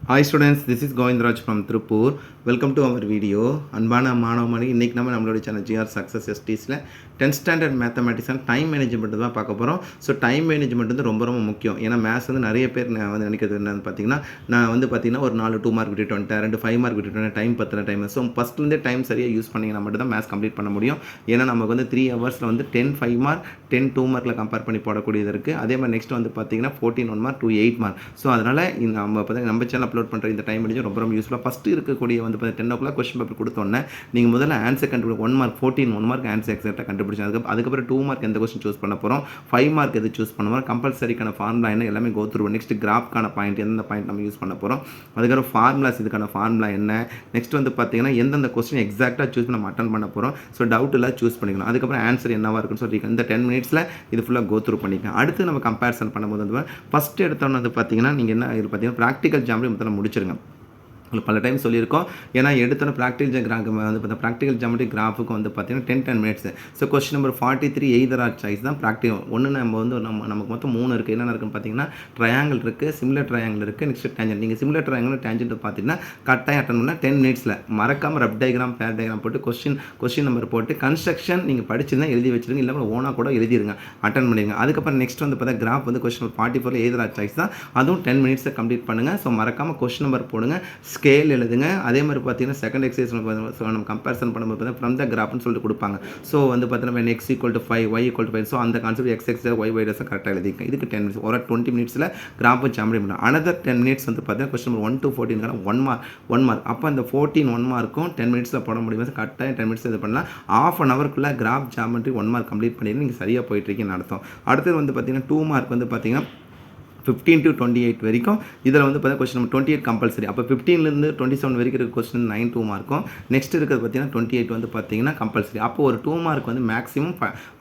Hi students, this is Govindaraj from Tiruppur. Welcome to our video. அன்பான மாணவமணி, இன்றைக்கி நம்மளுடைய சேனல் ஜிஆர் சக்ஸஸ் எஸ்டிஸில் 10th standard mathematics and time management தான் பார்க்க போகிறோம். ஸோ டைம் மேனேஜ்மெண்ட் வந்து ரொம்ப ரொம்ப முக்கியம். ஏன்னா மேத்ஸ் வந்து நிறைய பேர் வந்து நினைக்கிறது என்னன்னு பார்த்தீங்கன்னா, நான் வந்து பார்த்தீங்கன்னா ஒரு 4 2 மார்க் விட்டுட்டு வந்துட்டேன், 2 5 மார்க் விட்டுட்டு வந்துட்டேன், டைம் பத்தல டைம். ஸோ ஃபஸ்ட்லேருந்தே டைம் சரியாக யூஸ் பண்ணிங்கன்னா மட்டும் தான் மேத்ஸ் கம்ப்ளீட் பண்ண முடியும். ஏன்னா நமக்கு வந்து 3 ஹவர்ஸில் வந்து 10 5 மார்க் 10 2 மார்க்கில் கம்பேர் பண்ணி போடக்கூடியது இருக்குது. அதே மாதிரி நெக்ஸ்ட் வந்து பார்த்தீங்கன்னா 14 1 மார்க் 2 8 மார்க். ஸோ அதனால் நம்ம சேனல் அப்லோட் பண்ணுற இந்த டைம் ரொம்ப ரொம்ப யூஸ்ஃபுல்லாக. ஃபஸ்ட்டு இருக்கக்கூடிய வந்து 10 o'clock கொஸ்டின் பேப்பர் கொடுத்தோன்னே நீங்கள் முதல்ல ஆன்சர் கண்டுபிடி 1 மார்க் 14 1 மார்க் ஆன்சர் எக்ஸாக்டாக கண்டுபிடிச்சேன். அதுக்கப்புறம் 2 மார்க் எந்த கொஸ்டின் சூஸ் பண்ண போகிறோம், 5 மார்க் எது சூஸ் பண்ண போகிறோம், கம்பல்சரிக்கான ஃபார்முலா என்ன எல்லாமே கோ த்ரூ. நெக்ஸ்ட் கிராஃப்கான பாயிண்ட் எந்தெந்த பாயிண்ட் நம்ம யூஸ் பண்ண போகிறோம், அதுக்கப்புறம் ஃபார்முலாஸ் இதுக்கான ஃபார்முலா என்ன, நெக்ஸ்ட் வந்து பார்த்தீங்கன்னா எந்தெந்த கொஸ்டின் எக்ஸாக்டாக சூஸ் பண்ணி நம்ம அட்டன் பண்ண போகிறோம். ஸோ டவுட் எல்லாம் சூஸ் பண்ணிக்கணும். அதுக்கப்புறம் ஆன்சர் என்னவாக இருக்குன்னு சொல்லி இந்த 10 மினிட்ஸில் இது ஃபுல்லாக கோ த்ரூ பண்ணிக்கலாம். அடுத்து நம்ம கம்பேரிசன் பண்ணும்போது வந்து ஃபஸ்ட்டு எடுத்தோன்னு வந்து பார்த்தீங்கன்னா நீங்கள் என்ன இது பார்த்தீங்கன்னா ப்ராக்டிக்கல் ஜாம்லேயே முதல்ல முடிச்சிருங்க. பல டைம் சொல்லியிருக்கோம். ஏன்னா எடுத்தோன்னே ப்ராக்டிக்கல் ஜாமெட்ரி கிராஃபுக்கு வந்து பார்த்தீங்கன்னா 10 minutes. So question number 43 either R choice தான் ப்ராக்டிக்கல். ஒன்று நம்ம வந்து நமக்கு மொத்தம் 3 இருக்குது. என்னென்ன இருக்குன்னு பார்த்தீங்கன்னா ட்ரையாங்கிள் இருக்குது, சிமிலர் ட்ரையாங்கிள் இருக்குது, நெக்ஸ்ட் டேஞ்சன்ட். நீங்கள் சிமிலர் ட்ரையாங்கிள் டேஞ்சன்ட் பார்த்தீங்கன்னா கட்டாயம் அட்டன் பண்ணால் 10 மினிட்ஸில் மறக்காமல் ரப் டயக்ராம் பேர் டயக்ராம் போட்டு கொஸ்டின் நம்பர் போட்டு கன்ஸ்ட்ரக்ஷன் நீங்கள் படிச்சிருந்தா எழுதி வச்சிருங்க, இல்லை ஓனாக கூட எழுதிருங்க, அட்டன் பண்ணிடுங்க. அதுக்கப்புறம் நெக்ஸ்ட் வந்து பார்த்தா கிராஃப் வந்து question number 44 either R choice தான், அதுவும் 10 மினிட்ஸை கம்ப்ளீட் பண்ணுங்கள். ஸோ மறக்காமல் கொஸ்டின் நம்பர் போடுங்க, ஸ்கேல் எழுதுங்க. அதே மாதிரி பார்த்தீங்கன்னா செகண்ட் எக்ஸசைஸ் நம்ம கம்பேரிசன் பண்ணும்போது பார்த்தீங்கன்னா ஃப்ரம் த கிராஃப்னு சொல்லிட்டு கொடுப்பாங்க. ஸோ வந்து பார்த்தீங்கன்னா x = 5 y = 5. ஸோ அந்த கான்செப்ட் x y y கரெக்டாக எழுதிங்க. இதுக்கு 10 மினிட்ஸ் ஒரு 20 மினிட்ஸில் கிராஃப் ஜாமெட்ரி பண்ணலாம். அனதர் 10 மினிட்ஸ் வந்து பார்த்தீங்கன்னா கொஸ்டின் நம்பர் 1 to 14 1 மார்க். அப்போ அந்த 14 1 மார்க்கும் 10 மினிட்ஸில் போட முடியும். கரெக்டாக 10 மினிட்ஸ் இது பண்ணலாம். ½ an hourக்குள்ளே கிராஃப் ஜாமெட்ரி 1 மார்க் கம்ப்ளீட் பண்ணிடுங்க. நீங்கள் சரியாக போயிட்டுருக்கீங்கன்னு அர்த்தம். அடுத்தது வந்து பார்த்தீங்கன்னா 2 மார்க் வந்து பார்த்தீங்கன்னா 15 to 28 வரைக்கும். இதில் வந்து பார்த்தீங்கன்னா கொஸ்டின் நம்பர் 28 கம்பல்சரி. அப்போ 15லேருந்து 27 வரைக்கும் இருக்க கொஸ்டின் 9 2 மார்க்கும். நெக்ஸ்ட் இருக்கிறது பார்த்தீங்கன்னா 28 வந்து பார்த்தீங்கன்னா கம்பல்சரி. அப்போ ஒரு 2 மார்க் வந்து மேக்ஸிமம்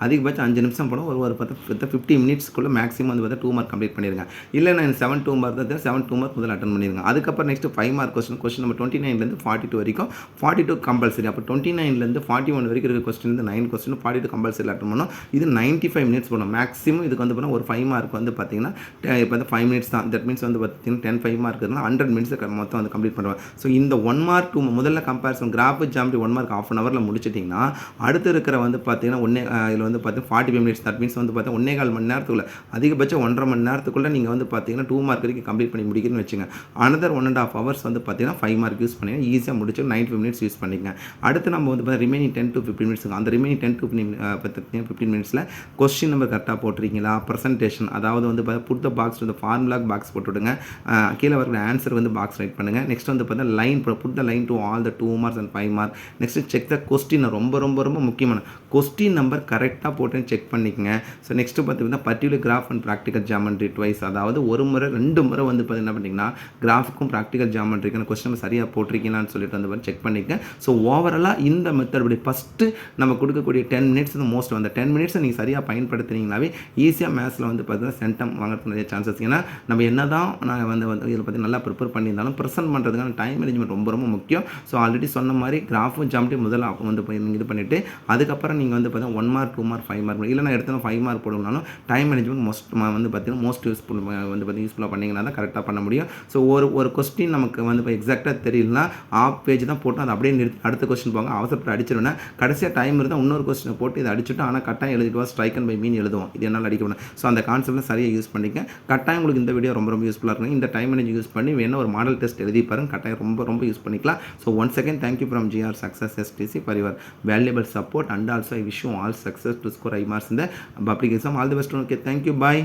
அதிகபட்சம் 5 நிமிஷம் போடும். ஒரு 50 மினிட்ஸ்க்குள்ளே மேக்ஸிமம் வந்து பார்த்தா 2 மார்க் கம்ப்ளீட் பண்ணிடுங்க. இல்லை நான் 7 2 மார்க் தான் 7 2 மார்க் முதல்ல அட்டன் பண்ணிடுங்க. அதுக்கப்புறம் நெக்ஸ்ட் 5 மார்க் கொஸ்டின் நம்பர் 29லேருந்து 42 வரைக்கும். 42 கம்பல்சரி. அப்போ 29லேருந்து 41 வரைக்கும் இருக்க கொஸ்டின் 9 கொஸ்டின் 42 கம்பல்சரி அட்டன் பண்ணணும். இது 95 மினிட்ஸ் போடும் மேக்ஸிமம். இதுக்கு வந்து பார்த்தீங்கன்னா ஒரு 5 மார்க் வந்து பார்த்தீங்கன்னா 5 மினிட்ஸ் தான். தட் மீன்ஸ் வந்து பார்த்தீங்கன்னா 10 5 மார்க் இருக்குன்னா 100 மினிட்ஸ் மொத்தம் வந்து கம்ப்ளீட் பண்ணுவேன். ஸோ இந்த 1 மார்க் 2 முதல்ல comparison graph geometry 1 mark ½ an hourல முடிச்சிட்டிங்கன்னா அடுத்து இருக்கிற வந்து பார்த்தீங்கன்னா இதில் வந்து பார்த்தீங்கன்னா 45 மினிட்ஸ். தட் மீன்ஸ் வந்து பார்த்தீங்கன்னா 1.25 மணி நேரத்துக்குள்ள அதிகபட்சம் 1.5 மணி நேரத்துக்குள்ளே நீங்கள் வந்து பார்த்தீங்கன்னா 2 மார்க் வரைக்கும் கம்ப்ளீட் பண்ணி முடிக்கணும்னு வச்சுங்க. அனதர் 1.5 hours வந்து பார்த்தீங்கன்னா 5 மார்க் யூஸ் பண்ணி ஈஸியாக முடிச்சு 95 மினிட்ஸ் யூஸ் பண்ணிங்க. அடுத்து நம்ம வந்து பார்த்தீங்கன்னா ரிமைனிங் 10 to 15 மினிட்ஸ். அந்த ரிமைனிங் 10 to 15 மினிட்ஸில் கொஸ்டின் நம்பர் கரெக்டாக போட்டிருக்கீங்களா, ப்ரெசன்டேஷன் அதாவது வந்து புட் த பாக்ஸ் வந்து ஃபார்முலா பாக்ஸ் போட்டுவிடுங்க. கீழே வர ஆன்சர் வந்து பாக்ஸ் ரைட் பண்ணுங்கள். நெக்ஸ்ட் வந்து பார்த்தீங்கன்னா line put the line to all the 2 marks and 5 mark. Next check the question. ரொம்ப ரொம்ப ரொம்ப முக்கியமான கொஸ்டின் நம்பர் கரெக்டாக போட்டு செக் பண்ணிக்கங்க. ஸோ நெக்ஸ்ட் பார்த்தீங்கன்னா particular graph and practical geometry twice. அதாவது ஒரு முறை 2 முறை வந்து பார்த்தீங்கன்னா பண்ணிங்கன்னா கிராஃபுக்கும் ப்ராக்டிக்கல் ஜாமெட்ரிக்கான கொஸ்டின் நம்பர் சரியாக போட்டிருக்கீங்களான்னு சொல்லிட்டு வந்து செக் பண்ணிக்க. ஸோ ஓவராலாக இந்த மெத்தட் படி ஃபஸ்ட்டு நம்ம கொடுக்கக்கூடிய 10 மினிட்ஸ் மோஸ்ட் அந்த 10 மினிட்ஸை நீங்கள் சரியாக பயன்படுத்தினீங்களாவே ஈஸியாக மேத்ஸில் வந்து பார்த்தீங்கன்னா சென்டம் வாங்குறதுக்கு நிறைய சான்சஸ். ஏன்னா நம்ம என்ன தான் நான் வந்து இதில் பற்றி நல்லா ப்ரிப்பேர் பண்ணியிருந்தாலும் ப்ரெசென்ட் பண்ணுறதுக்கான டைம் மேனேஜ்மெண்ட் ரொம்ப ரொம்ப முக்கியம். ஸோ ஆல்ரெடி சொன்ன மாதிரி கிராஃபும் ஜாமெட்ரி முதல்ல வந்து இது பண்ணிவிட்டு அதுக்கப்புறம் நீங்கள் வந்து பார்த்தீங்கன்னா 1 மார்க் 2 மார்க் 5 மார்க் இல்லை நான் எடுத்தாலும் 5 மார்க் போடணும்னாலும் டைம் மேனேஜ்மெண்ட் வந்து பார்த்தீங்கன்னா மோஸ்ட் யூஸ்ஃபுல் வந்து பார்த்தீங்கன்னா யூஸ்ஃபுல்லாக பண்ணிங்கன்னா தான் கரெக்டாக பண்ண முடியும். ஸோ ஒரு கொஸ்டின் நமக்கு வந்து இப்போ எக்ஸாக்டாக தெரியலனா ஆஃப் பேஜ் தான் போட்டு அதை அப்படியே நிறுத்தி அடுத்த கொஸ்டின் போங்க. அவசரப்பட்டு அடிச்சிருவேன். கடைசியாக டைம் இருந்தால் இன்னொரு கொஸ்டினை போட்டு இதை அடிச்சுட்டு ஆனால் கட்டாயம் எழுதிட்டு ஸ்ட்ரைக் அண்ட் பை மீன் எழுதுவோம். இது என்னால் அடிக்க முடியும். ஸோ அந்த கான்செப்ட்டில் சரியாக யூஸ் பண்ணிக்க. கட்டாயம் உங்களுக்கு இந்த வீடியோ ரொம்ப ரொம்ப யூஸ்ஃபுல்லாக இருக்கும். இந்த டைம் மேனேஜ் யூஸ் பண்ணி வேணும் ஒரு மாடல் டெஸ்ட் எழுதி பாருங்க. கட்டாயம் ரொம்ப ரொம்ப யூஸ் பண்ணிக்கலாம். So once again thank you from GR Success STC for your valuable support and also I wish you all success to score high marks in the public exam. All the best. Okay, thank you. Bye.